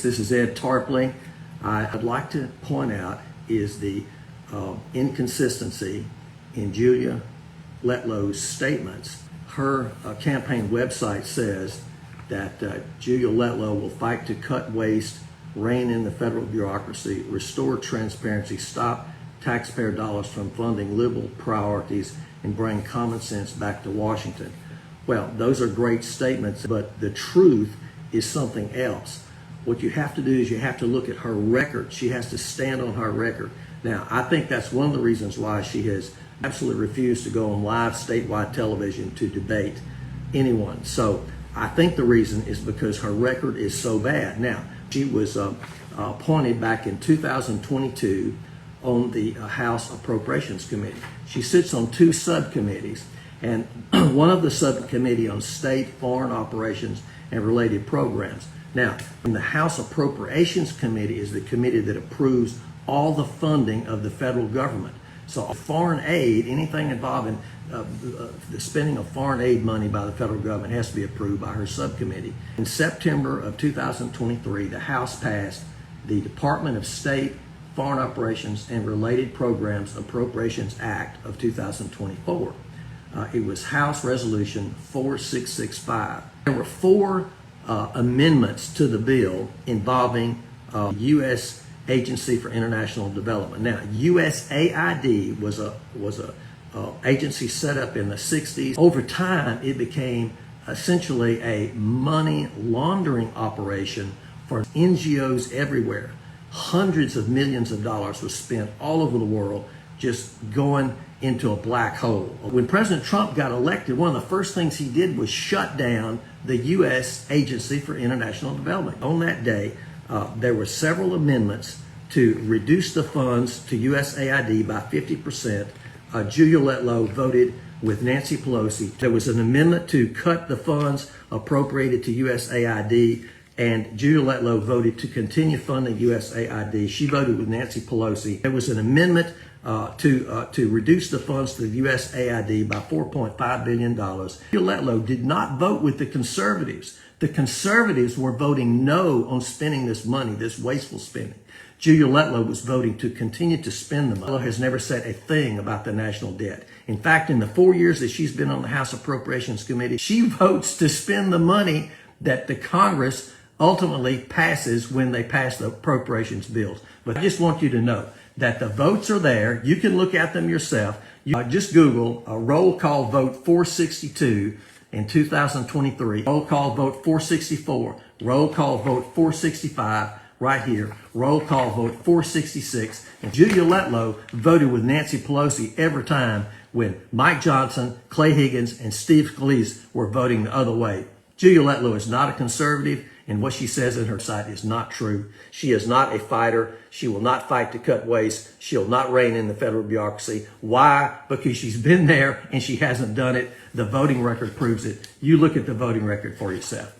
This is 𝗟𝗘𝗧𝗟𝗪. I'd like to point out is the inconsistency in Julia Letlow's statements. Her campaign website says that Julia Letlow will fight to cut waste, rein in the federal bureaucracy, restore transparency, stop taxpayer dollars from funding liberal priorities, and bring common sense back to Washington. Well, those are great statements, but the truth is something else. What you have to do is you have to look at her record. She has to stand on her record. Now, I think that's one of the reasons why she has absolutely refused to go on live statewide television to debate anyone. So I think the reason is because her record is so bad. Now, she was appointed back in 2022 on the House Appropriations Committee. She sits on two subcommittees, and one of the subcommittee on state, foreign operations, and related programs. Now, the House Appropriations Committee is the committee that approves all the funding of the federal government. So foreign aid, anything involving the spending of foreign aid money by the federal government has to be approved by her subcommittee. In September of 2023, the House passed the Department of State, Foreign Operations, and Related Programs Appropriations Act of 2024. It was House Resolution 4665. There were four amendments to the bill involving U.S. Agency for International Development. Now, USAID was a agency set up in the 60s. Over time, it became essentially a money laundering operation for NGOs everywhere. Hundreds of millions of dollars was spent all over the world just going into a black hole. When President Trump got elected, one of the first things he did was shut down the U.S. Agency for International Development. On that day, there were several amendments to reduce the funds to USAID by 50%. Julia Letlow voted with Nancy Pelosi. There was an amendment to cut the funds appropriated to USAID, and Julia Letlow voted to continue funding USAID. She voted with Nancy Pelosi. There was an amendment to reduce the funds to the USAID by $4.5 billion. Julia Letlow did not vote with the conservatives. The conservatives were voting no on spending this money, this wasteful spending. Julia Letlow was voting to continue to spend the money. Letlow has never said a thing about the national debt. In fact, in the 4 years that she's been on the House Appropriations Committee, she votes to spend the money that the Congress ultimately passes when they pass the appropriations bills. But I just want you to know that the votes are there. You can look at them yourself. You just Google a roll call vote 462 in 2023, roll call vote 464, roll call vote 465 right here, roll call vote 466. And Julia Letlow voted with Nancy Pelosi every time when Mike Johnson, Clay Higgins, and Steve Scalise were voting the other way. Julia Letlow is not a conservative, and what she says in her site is not true. She is not a fighter. She will not fight to cut waste. She'll not rein in the federal bureaucracy. Why? Because she's been there and she hasn't done it. The voting record proves it. You look at the voting record for yourself.